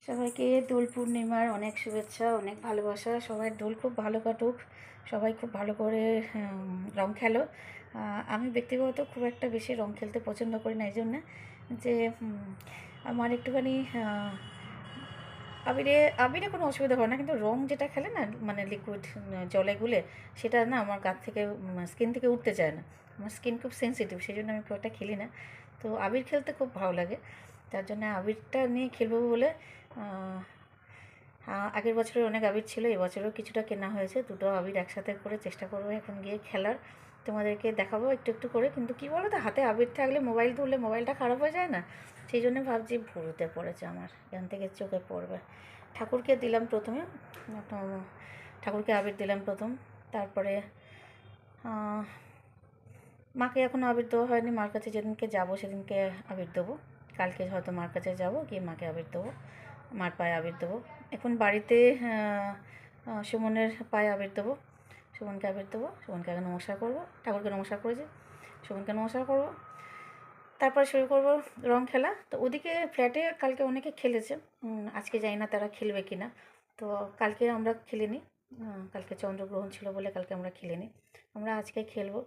সবাইকে দোল পূর্ণিমার অনেক শুভেচ্ছা, অনেক ভালোবাসা। সবার দোল খুব ভালো কাটুক, সবাই খুব ভালো করে রং খেলো। আমি ব্যক্তিগত খুব একটা বেশি রং খেলতে পছন্দ করি না, এই জন্যে যে আমার একটুখানি আবিরে আবিরে কোনো অসুবিধা হয় না, কিন্তু রং যেটা খেলে না, মানে লিকুইড জলে গুলে, সেটা না আমার গা থেকে স্কিন থেকে উঠতে চায় না। আমার স্কিন খুব সেন্সিটিভ, সেই জন্য আমি খুব একটা খেলি না। তো আবির খেলতে খুব ভালো লাগে, তার জন্য আবিরটা নিয়ে খেলবো বলে আগের বছরে অনেক আবির ছিল, এবছরেও কিছুটা কেনা হয়েছে। দুটো আবির একসাথে করে চেষ্টা করবো এখন গিয়ে খেলার, তোমাদেরকে দেখাবো একটু একটু করে। কিন্তু কী বলো তো, হাতে আবির থাকলে মোবাইল ধরলে মোবাইলটা খারাপ হয়ে যায় না, সেই জন্য ভাবছি ভুরুতে পড়েছে আমার, এখান থেকে চোখে পড়বে। ঠাকুরকে দিলাম প্রথমে, ঠাকুরকে আবির দিলাম প্রথম, তারপরে মাকে এখনও আবির দেওয়া হয়নি। মার কাছে যেদিনকে যাবো সেদিনকে আবির দেবো, কালকে হয়তো মার কাছে যাবো, গিয়ে মাকে আবির দেবো, মার পায়ে আবির দেবো। এখন বাড়িতে সুমনের পায়ে আবির দেবো, সুমনকে আবির দেবো, সুমনকে আগে নমস্কার করবো, ঠাকুরকে নমস্কার করেছি, সুমনকে নমস্কার করবো, তারপর শুরু করবো রং খেলা। তো ওদিকে ফ্ল্যাটে কালকে অনেকে খেলেছে, আজকে জানি না তারা খেলবে কি না। তো কালকে আমরা খেলিনি, কালকে চন্দ্রগ্রহণ ছিল বলে কালকে আমরা খেলিনি, আমরা আজকে খেলবো।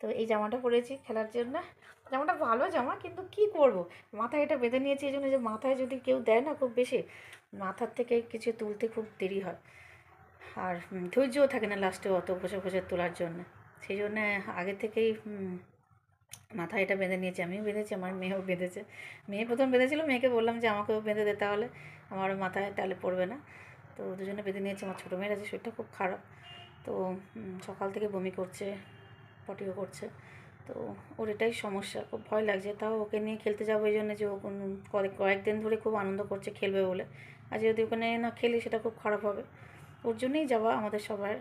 তো এই জামাটা পরেছি খেলার জন্য, জামাটা ভালো জামা, কিন্তু কি করব, মাথায় এটা বেঁধে নিয়েছি এই জন্য যে মাথায় যদি কেউ দেয় না খুব বেশি, মাথার থেকে কিছু তুলতে খুব দেরি হয়, আর ধৈর্যও থাকে না লাস্টে অত বসে বসে তোলার জন্য। সেই জন্যে আগে থেকেই মাথায় এটা বেঁধে নিয়েছি, আমিও বেঁধেছি, আমার মেয়েও বেঁধেছে। মেয়ে প্রথম বেঁধেছিল, মেয়েকে বললাম যে আমাকেও বেঁধে দে, তাহলে আমারও মাথায় তাহলে পড়বে না। তো দুজনে বেঁধে নিয়েছি। আমার ছোটো মেয়ের আছে শরীরটা খুব খারাপ, তো সকাল থেকে বমি করছে, পটিও করছে, তো ওর এটাই সমস্যা, খুব ভয় লাগছে। তাও ওকে নিয়ে খেলতে যাবো এই জন্য যে ও কয়েকদিন ধরে খুব আনন্দ করছে খেলবে বলে, আর যদি ওখানে না খেলি সেটা খুব খারাপ হবে, ওর জন্যই যাওয়া আমাদের সবার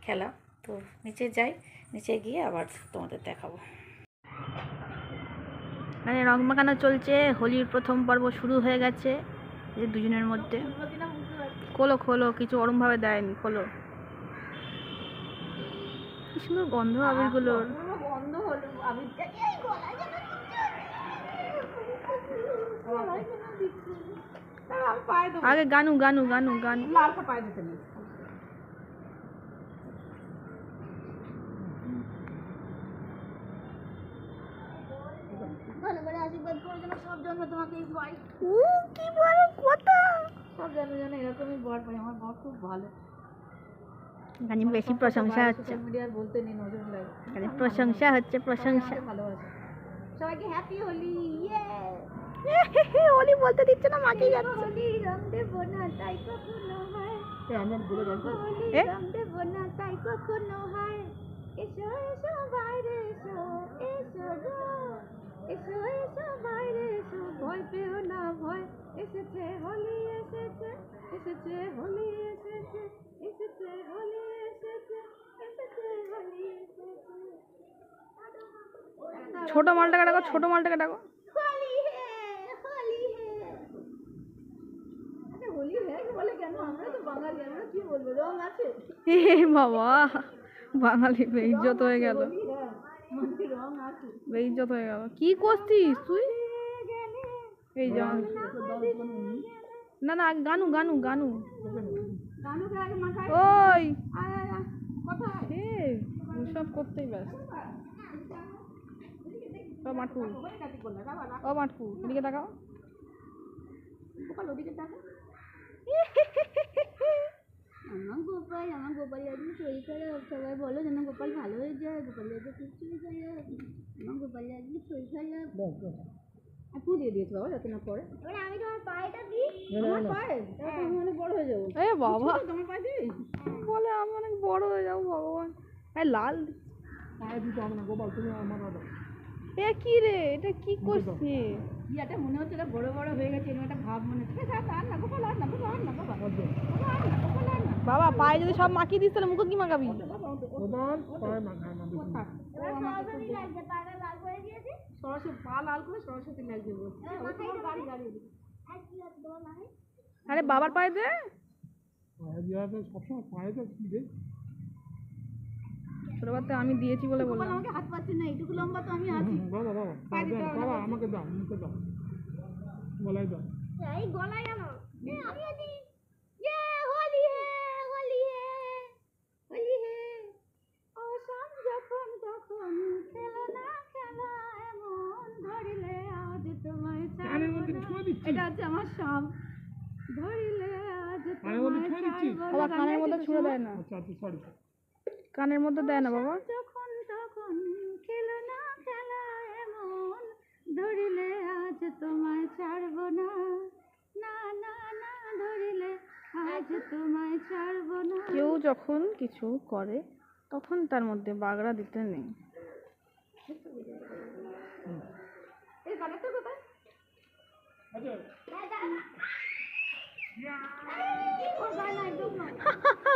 খেলা। তো নিচে যাই, নিচে গিয়ে আবার তোমাদের দেখাবো। মানে রং মাখানো চলছে, হোলির প্রথম পর্ব শুরু হয়ে গেছে এই দুজনের মধ্যে। খোলো খোলো, কিছু ওরমভাবে দেয়নি, খোলো। কি সুন্দর গন্ধ আবিরগুলোর। আগে গানু গানু গানু গানু ভালো করে আশীর্বাদ করে যেন সব জন্ম তোমাকে পাই। কি বড় কথা! সব জন্ম যেন এরকমই বর পাই। আমার বর খুব ভালো, গানি বেশি প্রশংসা হচ্ছে, সোশ্যাল মিডিয়ায় বলতে নেই, নজর লাগে, প্রশংসা হচ্ছে, প্রশংসা। ভালোবাসে। সবাইকে হ্যাপি হোলি। ইয়ে হোলি বলতে দিচ্ছে না, মাকে যাচ্ছে। হোলি রং দেব না তাই কখনো হয়, আমরা বলে যাবো হোলি রং দেব না তাই কখনো হয়। এসো এসো বাইরে এসো, এসো গো, এসো এসো বাইরে এসো, ভয় পেও না ভয়, এসেছে হোলি এসেছে, এসেছে হোলি এসেছে, এসেছে হোলি এসেছে, এসেছে হোলি এসেছে। ছোট মালটাকে ডাকো, ছোট মালটাকে ডাকো। হোলি হে, হোলি হে। আচ্ছা হোলি হে বলে কেন? আমরা তো বাঙালি, আমরা কি বলবো? রং আছে। এ বাবা, বাঙালি বেইজ্জত হয়ে গেল, রং আছে, বেইজ্জত হয়ে গেল। কি করছিস তুই? এই যেমন না না, গানু গানু গানু। ওই সব করতেই ব্যস্ত। ও মাটকু, ও মাটকু, এদিকে তাকাও। আমার গোপাল, আমার গোপাল আজকে শরীর খারাপ, সবাই বলো যেন গোপাল ভালো হয়ে যায়, গোপাল আজকে খুব শরীর খারাপ, আমার গোপাল আজকে শরীর খারাপ। আপু দিয়ে দিয়েছে বাবা, যাতে না পড়ে। এবার আমি তোমার পায়েটা দিই, আমার পায়ে, তাহলে তুমি অনেক বড় হয়ে যাবো। এ বাবা, তোমার পায়ে দিই বলে আমি অনেক বড় হয়ে যাবো, ভগবান। এই লাল পায়ে দিতে হবে না গোপাল, তুমি আমার দাও। এ কি রে, এটা কি করছিস? ইয়াটা মনে হচ্ছে এটা বড় বড় হয়ে গেছে, এরকম একটা ভাব মনে হচ্ছে। আর না গোপাল, আর না গোপাল, আর না গোপাল, গোপাল আর না। বাবা পায়ে যদি সব মাখিয়ে দিস তাহলে মুখে কি মাখাবি? গোপাল পায়ে মাখায় না বেশি। সরস্বতী পা লাল করে সরস্বতী লাগছে বলছে। গাড়ি গাড়ি আরে বাবার পায়ে দে। পায়ে দেওয়াতে সবসময় পায়ে তো কি রে? ছোটবেলাতে আমি দিয়েছি বলে বললাম। আমাকে হাত পাচ্ছে না, এইটুকু লম্বা তো আমি আছি। বাবা বাবা বাবা আমাকে দাও, মুখে দাও, গলায় দাও। এই গলায় জানো আছে আমার সব ধরিলে আজ কানের মধ্যে ছুঁয়ে দিচ্ছিস? বাবা কানের মধ্যে ছুঁড়ে দেয় না, আচ্ছা আচ্ছা সরি। কানের মধ্যে দেয় না বাবা। যখন তখন খেলো না খেলা এমন, ধরিলে আজ তোমায় ছাড়বো না, না না না ধরিলে আজ তোমায় ছাড়বো না। কেউ যখন কিছু করে তখন তার মধ্যে বাগড়া দিতে নেই।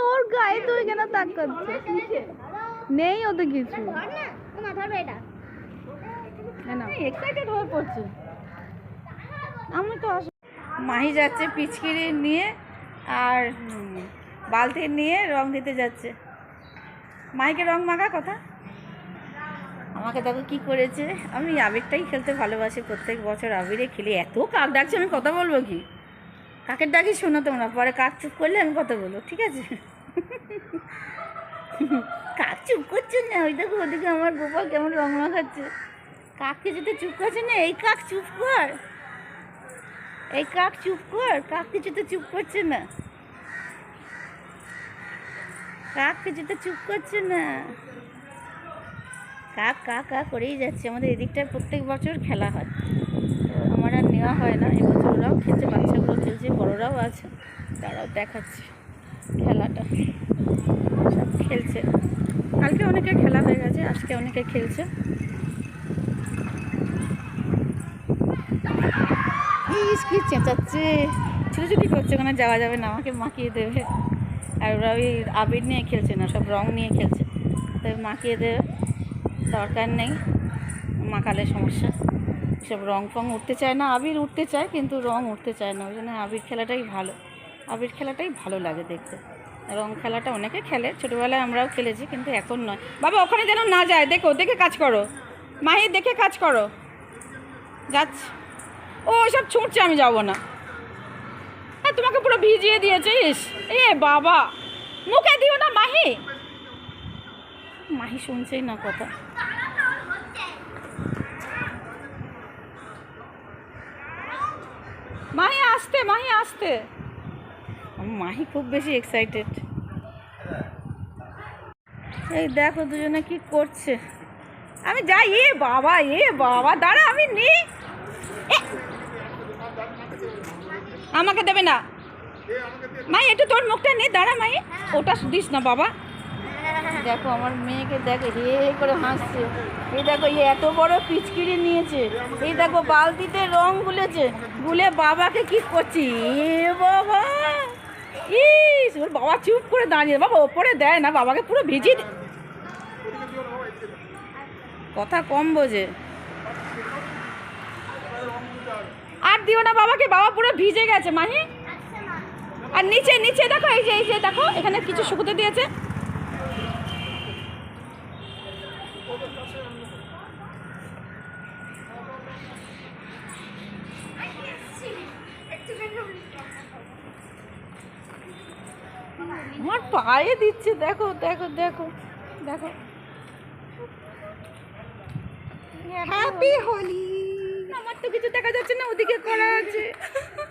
ওর গায়ে তুই কেন তাক করছিস? নেই ওতে কিছু। এক্সাইটেড হয়ে পড়ছে। আমি তো মাহি যাচ্ছে পিচকিরি নিয়ে আর বালতি নিয়ে রং দিতে যাচ্ছে। মাহিকে রং মাখা কথা। আমাকে দেখো কি করেছে। আমি আবিরটাই খেলতে ভালোবাসি, প্রত্যেক বছর আবিরে খেলি। এত কাক ডাকছে, আমি কথা বলবো কি? কাকের ডাকি শোনো তোমরা, পরে কাক চুপ করলে আমি কথা বলবো, ঠিক আছে? কাক চুপ করছে না, ওই দেখো ওদিকে আমার গোপাল কেমন রং মাখাচ্ছে। কাককে যেতে চুপ করছে না, এই কাক চুপ কর, এই কাক চুপ কর, কাক কিছুতে চুপ করছে না, কাক কিছুতে চুপ করছে না, কাক কা কা করেই যাচ্ছে। আমাদের এদিকটায় প্রত্যেক বছর খেলা হয়, তো আমার আর নেওয়া হয় না। এবছর ওরাও খেলছে, বাচ্চাগুলো খেলছে, বড়রাও আছে, তারাও দেখাচ্ছে খেলাটা, সব খেলছে। কালকে অনেকে খেলা হয়ে গেছে, আজকে অনেকে খেলছে। ইস কি চেঁচাচ্ছে, ছুটোছুটি করছে, ওখানে যাওয়া যাবে না, আমাকে মাখিয়ে দেবে। আর ওরা ওই আবির নিয়ে খেলছে না, সব রং নিয়ে খেলছে, তাই মাখিয়ে দেবে, দরকার নেই, মাখালে সমস্যা। সব রং ফং উঠতে চায় না, আবির উঠতে চায় কিন্তু রং উঠতে চায় না, ওই জন্য আবির খেলাটাই ভালো, আবির খেলাটাই ভালো লাগে দেখতে। রং খেলাটা অনেকে খেলে, ছোটোবেলায় আমরাও খেলেছি, কিন্তু এখন নয়। বাবা ওখানে যেন না যায়, দেখো, দেখে কাজ করো মাহি, দেখে কাজ করো। যাচ্ছে ও, সব ছুটছে, আমি যাবো না। হ্যাঁ তোমাকে পুরো ভিজিয়ে দিয়েছিস, এ বাবা, মুখে দিও না মাহি। মাহি শুনছেই না কথা। মাহি আসতে, মাহি আসতে। মাহি খুব বেশি এক্সাইটেড। এই দেখো দুজনে কি করছে। আমি যাই, এ বাবা দাঁড়া, আমি নি, আমাকে দেবে না মাই, একটু তোর মুখটা নে, দাঁড়া মাই, ওটা দিস না বাবা। দেখো আমার মেয়েকে দেখো, হে করে হাসছে। এই দেখো এই এত বড় পিচকিরি নিয়েছে, এই দেখো বালতিতে রং গুলেছে, গুলে বাবাকে কি করছি। এ বাবা, ইস, ওর বাবা চুপ করে দাঁড়িয়ে, বাবা ওপরে দেয় না, বাবাকে পুরো ভিজিয়ে কথা কম বোঝে। আর দিও না বাবাকে, বাবা পুরো ভিজে গেছে মাহি। আর নিচে নিচে দেখো, এই যে দেখো, এখানে কিছু শুকোতে দিয়েছে। আমার পায়ে দিচ্ছে, দেখো দেখো দেখো দেখো। হ্যাপি হোলি। আমার তো কিছু দেখা যাচ্ছে না, ওদিকে করা আছে,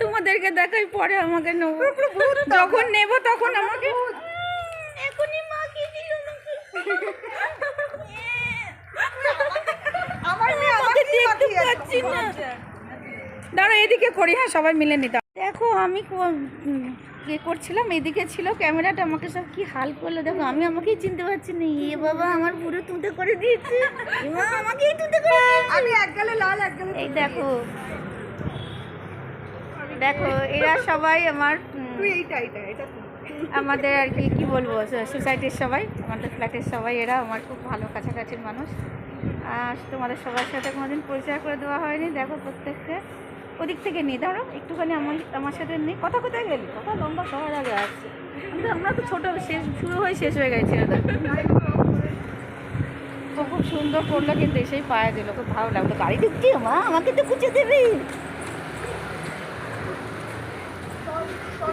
তোমাদেরকে দেখাই পরে, আমাকে নেবো, যখন নেব তখন আমাকে এখনই মাখিয়ে দিল আমাকে দেখতে পাচ্ছি না। দাঁড়া এদিকে করি, হ্যাঁ সবাই মিলে নিতাম। দেখো আমি ইয়ে করছিলাম, এদিকে ছিল ক্যামেরাটা, আমাকে সব কি হাল করলো দেখো, আমি আমাকেই চিনতে পারছি না। এ বাবা আমার পুরো তুঁতে করে দিয়েছে, আমাকেই তুঁতে করে দিয়েছে। আমি এক গালে লাল, এক গালে, এই দেখো দেখো, এরা সবাই আমার আমাদের আর কি কি বলবো, সোসাইটির সবাই, আমাদের ফ্ল্যাটের সবাই, এরা আমার খুব ভালো কাছাকাছির মানুষ। আর তোমাদের সবার সাথে কোনোদিন পরিচয় করে দেওয়া হয়নি। দেখো প্রত্যেককে ওদিক থেকে নিই, ধরো একটুখানি আমার সাথে নেই। কথা কোথায় গেলি, কথা লম্বা সবার আগে আসছে, কিন্তু আমরা তো ছোটো, শেষ শুরু হয়ে শেষ হয়ে গেছে। তো খুব সুন্দর করলো, কিন্তু এসেই পায়ে দিল, খুব ভালো লাগলো। গাড়ি ঢুকছি, মা আমাকে তো কুচে দেবে।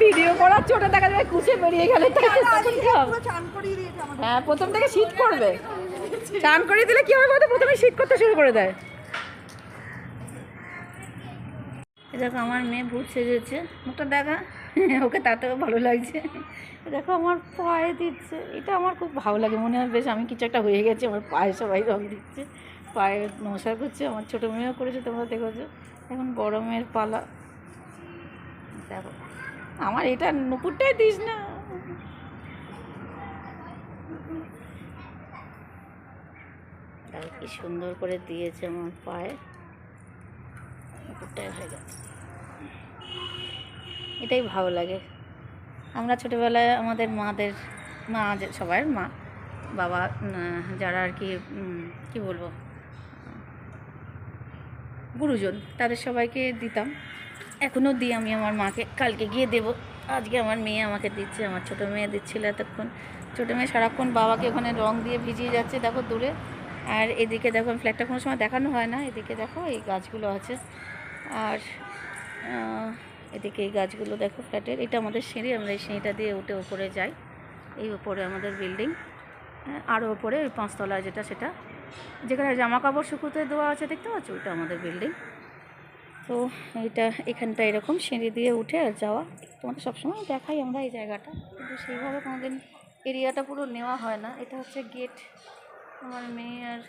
ভিডিও করার ছোটো দেখা যায়, কুচে বেরিয়ে গেলে হ্যাঁ, প্রথম থেকে শীত করবে, চান করিয়ে দিলে কি হবে বলতো, প্রথমে শীত করতে শুরু করে দেয়। এ দেখো আমার মেয়ে ভূত সেজেছে, মুখটা দেখা, ওকে তাতেও ভালো লাগছে। এ দেখো আমার পায়ে দিচ্ছে, এটা আমার খুব ভালো লাগে, মনে হয় বেশ আমি কিছু একটা হয়ে গেছে, আমার পায়ে সবাই রং দিচ্ছে, পায়ে নমস্কার করছে। আমার ছোটো মেয়েও করেছে, তোমরা দেখেছো। এখন বড় মেয়ের পালা। দেখো আমার এটা নুপুরটাই দিস না। দেখো কি সুন্দর করে দিয়েছে আমার পায়ে, নুপুরটাই হয়ে গেছে। এটাই ভালো লাগে। আমরা ছোটোবেলায় আমাদের মাদের মা, সবার মা বাবা, যারা আর কি কী বলবো, গুরুজন, তাদের সবাইকে দিতাম, এখনও দিই আমি আমার মাকে। কালকে গিয়ে দেব। আজকে আমার মেয়ে আমাকে দিচ্ছে, আমার ছোটো মেয়ে দিচ্ছিল এতক্ষণ। ছোটো মেয়ে সারাক্ষণ বাবাকে ওখানে রং দিয়ে ভিজিয়ে যাচ্ছে, দেখো দূরে। আর এদিকে দেখো, ফ্ল্যাটটা কোনো সময় দেখানো হয় না, এদিকে দেখো এই গাছগুলো আছে। আর এদিকে এই গাছগুলো দেখো ফ্ল্যাটের। এটা আমাদের সিঁড়ি, আমরা এই সিঁড়িটা দিয়ে উঠে ওপরে যাই। এই ওপরে আমাদের বিল্ডিং, আরও ওপরে ওই 5 তলায় যেটা, সেটা যেখানে জামা কাপড় শুকোতে দেওয়া আছে, দেখতে পাচ্ছ, ওইটা আমাদের বিল্ডিং। তো এইটা এখানটা এরকম সিঁড়ি দিয়ে উঠে আর যাওয়া। তোমাদের সবসময় দেখাই আমরা এই জায়গাটা, কিন্তু সেইভাবে কোনোদিন এরিয়াটা পুরো নেওয়া হয় না। এটা হচ্ছে গেট। আমার মেয়ে আর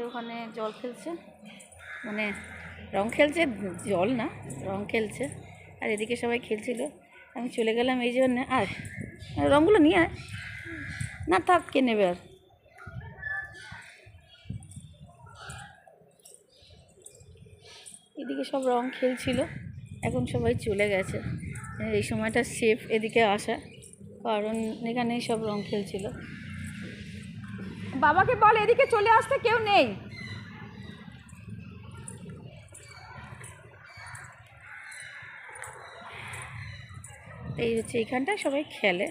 ওখানে জল খেলছে, মানে রং খেলছে, জল না, রং খেলছে। আর এদিকে সবাই খেলছিল, আমি চলে গেলাম এই জন্য। আর রঙগুলো নিয়ে আয় না, থাক, কে নেবে আর। এদিকে সব রং খেলছিল, এখন সবাই চলে গেছে। এই সময়টা সেফ এদিকে আসা, কারণ এখানেই সব রং খেলছিল। বাবাকে বল এদিকে চলে আসতে, কেউ নেই। এই হচ্ছে এইখানটায় সবাই খেলে,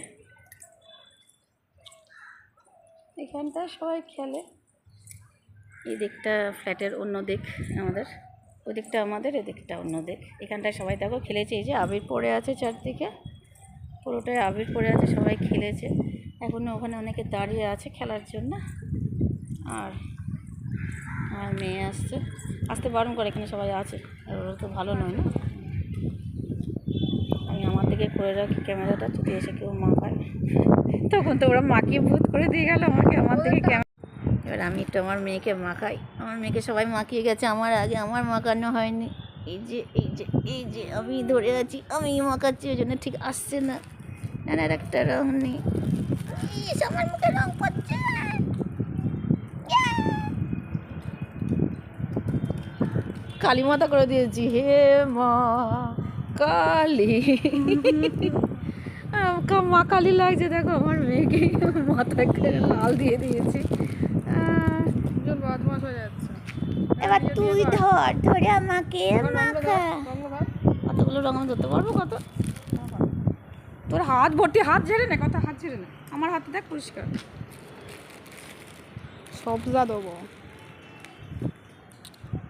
এখানটায় সবাই খেলে। এই দিকটা ফ্ল্যাটের অন্য দিক আমাদের, ওই দিকটা আমাদের, এদিকটা অন্য দিক। এখানটায় সবাই দেখো খেলেছে। এই যে আবির পড়ে আছে চারদিকে, পুরোটাই আবির পড়ে আছে, সবাই খেলেছে। এখনও ওখানে অনেকে দাঁড়িয়ে আছে খেলার জন্য। আর আমার মেয়ে আসতে বারণ করে, এখানে সবাই আছে, আর ওরা তো ভালো নয় না। আমি আমার দিকে করে রাখি ক্যামেরাটা, যদি এসে কেউ মাখায় তখন তো ওরা মাখিয়ে ভূত করে দিয়ে গেল আমাকে, আমার দিকে ক্যামেরা। এবার আমি একটু আমার মেয়েকে মাখাই। আমার মেয়েকে সবাই মাখিয়ে গেছে আমার আগে, আমার মাখানো হয়নি। এই যে এই যে এই যে আমি ধরে আছি, আমি মাখাচ্ছি, ওই জন্য ঠিক আসছে না। নানার একটা রং নেই, আমার মুখে রং পড়ছে। কালী মাতা করে দিয়েছি, হে মা কালী। মা কালী লাগছে, দেখো আমার মেয়েকে মাথায় করে লাল দিয়ে দিয়েছি। বদমাশ হয়ে যাচ্ছে। এবার তুই ধরে আমাকে মাখা। কতগুলো রং আমি ধরতে পারবো? কত? তোর হাত ভর্তি, হাত ঝেড়ে নে, কত হাত ঝেড়ে নে। আমার হাতে দেখ পরিষ্কার, সবজা দেবো।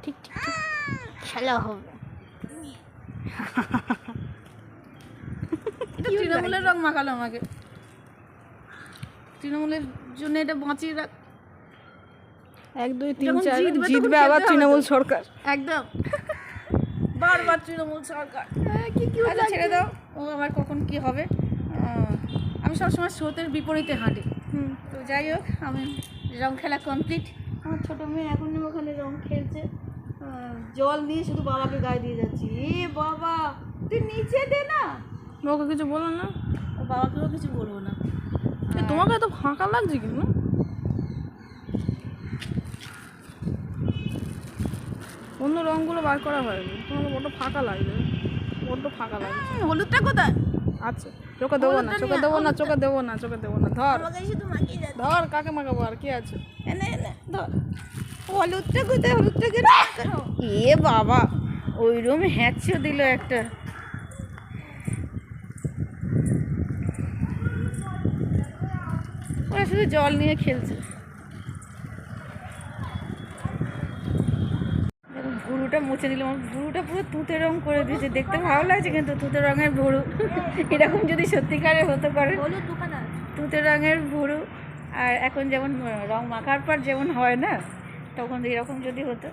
ঠিক ঠিক ঠিক, খেলা হবে। এটা তৃণমূলের রং মাখালো আমাকে, তৃণমূলের জন্য এটা বাঁচিয়ে রাখ। 1 2 3 যখন 4 জিতবে তখন জিতবে খেলতে আবার হবে তৃণমূল তো। সরকার। একদম বারবার তৃণমূল সরকার। কি কি আচ্ছা ছেড়ে দাও, ও আবার কখন কি হবে। আমি সবসময় স্রোতের বিপরীতে হাঁটি। তো যাই হোক, আমি রং খেলা কমপ্লিট। আমার ছোটো মেয়ে এখন ওখানে রং খেলছে, জল নিয়ে শুধু বাবাকে গায়ে দিয়ে যাচ্ছি। এ বাবা, তুই নিচে দে না। ওকে কিছু বলো না, ও বাবাকেও কিছু বলবো না। তোমাকে এত ফাঁকা লাগছে কেন? অন্য রঙগুলো বার করা হয়নি, তোমাকে বড্ড ফাঁকা লাগছে, বড্ড ফাঁকা লাগছে। হলুদটা কোথায়? আচ্ছা, চোখে দেবো না, চোখে দেবো না, চোখে দেবো না, চোখে দেবো না। ধর আমাকে শুধু মাখিয়ে যাচ্ছে। ধর, কাকে মাখাবো আর কি আছে? এনে এনে ধর। হলুদটা কোথায়? হলুদটা কেন? এ বাবা, ওই রুম হ্যাঁচও দিল একটা। ওরা শুধু জল নিয়ে খেলছে। ভুরুটা মুছে নিলাম, আমার ভুরুটা পুরো তুঁতে রং করে দিয়েছে, দেখতে ভালো লাগছে কিন্তু তুঁতে রঙের ভুরু। এরকম যদি সত্যিকারে হতে পারে, তুঁতে রঙের ভুরু। আর এখন যেমন রং মাখার পর যেমন হয় না, তখন এরকম যদি হতো,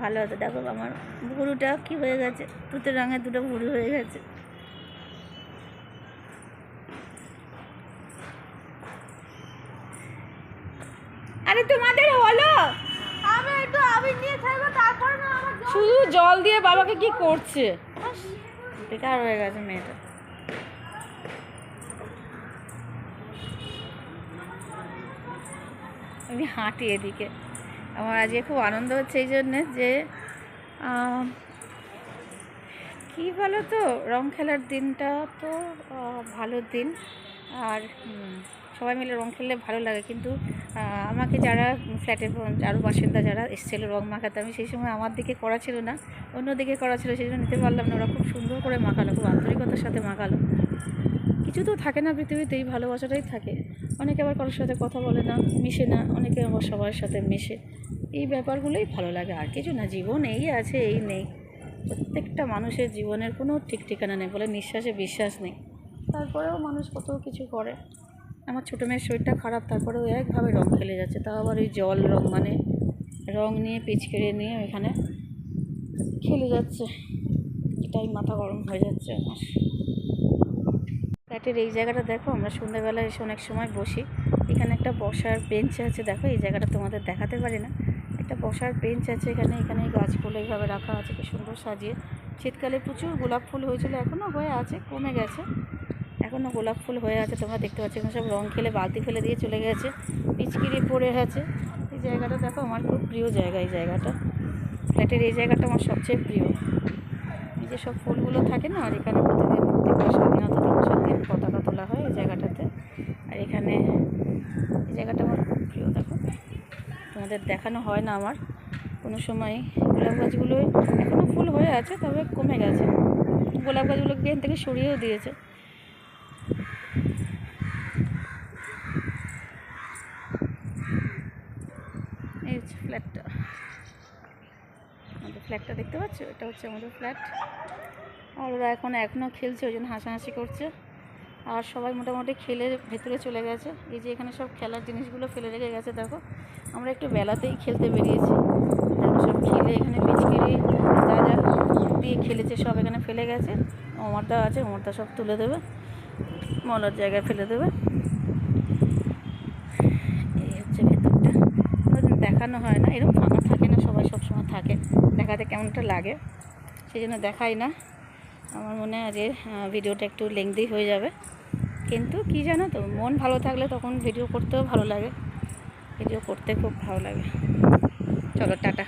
ভালো হতো। দেখো আমার ভুরুটা কি হয়ে গেছে, তুতে রঙের দুটো ভুরু হয়ে গেছে। আরে তোমাদের হলো, আমি একটু আবির নিয়ে খেলবো, তারপর না আমার শুধু জল দিয়ে বাবাকে কি করছে, বেকার হয়ে গেছে মেয়েটা। আমি হাঁটি এদিকে, আমার আজকে খুব আনন্দ হচ্ছে এই জন্যে যে কি বলো তো, রং খেলার দিনটা তো ভালো দিন। আর সবাই মিলে রং খেললে ভালো লাগে, কিন্তু আমাকে যারা ফ্ল্যাটের আরও বাসিন্দা যারা এসেছিলো রং মাখাতে, আমি সেই সময় আমার দিকে করা ছিল না, অন্য দিকে করা ছিল, সেই জন্য নিতে পারলাম না। ওরা খুব সুন্দর করে মাখালো, খুব আন্তরিকতার সাথে মাখালো। কিছু তো থাকে না পৃথিবীতে, এই ভালোবাসাটাই থাকে। অনেকে আবার কারোর সাথে কথা বলে না, মিশে না, অনেকে আবার সবার সাথে মেশে। এই ব্যাপারগুলোই ভালো লাগে, আর কিছু না। জীবন এই আছে, এই নেই। প্রত্যেকটা মানুষের জীবনের কোনো ঠিক ঠিকানা নেই, বলে নিঃশ্বাসে বিশ্বাস নেই। তারপরেও মানুষ কত কিছু করে। আমার ছোটো মেয়ের শরীরটা খারাপ, তারপরেও একভাবে রং খেলে যাচ্ছে, তাও আবার ওই জল রং, মানে রং নিয়ে পিচকেড়ে নিয়ে ওইখানে খেলে যাচ্ছে। এটাই মাথা গরম হয়ে যাচ্ছে আমার। ফ্ল্যাটের এই জায়গাটা দেখো, আমরা সন্ধ্যাবেলা এসে অনেক সময় বসি। এখানে একটা বসার বেঞ্চ আছে, দেখো এই জায়গাটা তোমাদের দেখাতে পারি না। একটা বসার বেঞ্চ আছে এখানে, এখানে গাছগুলো এইভাবে রাখা আছে কি সুন্দর সাজিয়ে। শীতকালে প্রচুর গোলাপ ফুল হয়েছিল, এখনও হয়ে আছে, কমে গেছে, এখনও গোলাপ ফুল হয়ে আছে। তোমরা দেখতে পাচ্ছ এখানে সব রং খেলে বালতি ফেলে দিয়ে চলে গেছে, পিচকিরি পড়ে আছে। এই জায়গাটা দেখো, আমার খুব প্রিয় জায়গা এই জায়গাটা। ফ্ল্যাটের এই জায়গাটা আমার সবচেয়ে প্রিয়। এই যে সব ফুলগুলো থাকে না, আর এখানে প্রতিদিন প্রত্যেকবার স্বাধীনতা দিবসের দিন পতাকা তোলা হয় এই জায়গাটাতে। আর এখানে এই জায়গাটা আমার খুব প্রিয়। দেখো তোমাদের দেখানো হয় না আমার কোনো সময়। গোলাপ গাছগুলো এখনও ফুল হয়ে আছে, তবে কমে গেছে। গোলাপ গাছগুলোকে এখান থেকে সরিয়েও দিয়েছে। এই হচ্ছে ফ্ল্যাটটা, আমাদের ফ্ল্যাটটা দেখতে পাচ্ছ, এটা হচ্ছে আমাদের ফ্ল্যাট। আর ওরা এখনও খেলছে, ওই জন্য হাসাহাসি করছে। আর সবাই মোটামুটি খেলে ভেতরে চলে গেছে। এই যে এখানে সব খেলার জিনিসগুলো ফেলে রেখে গেছে, দেখো আমরা একটু বেলাতেই খেলতে বেরিয়েছি। দেখো সব খেলে এখানে পিচকিরি যা যা দিয়ে খেলেছে সব এখানে ফেলে গেছে। অমরদা আছে, অমরদা সব তুলে দেবে, মলার জায়গায় ফেলে দেবে। এই হচ্ছে ভেতরটা, দেখানো হয় না, এরকম ফাঁকা থাকে না, সবাই সবসময় থাকে, দেখাতে কেমনটা লাগে সেই জন্য দেখাই না। আমার মনে হয় যে ভিডিওটা একটু লেংদি হয়ে যাবে, কিন্তু কি জানো তো, মন ভালো থাকলে তখন ভিডিও করতেও ভালো লাগে, ভিডিও করতে খুব ভালো লাগে। চলো টাটা।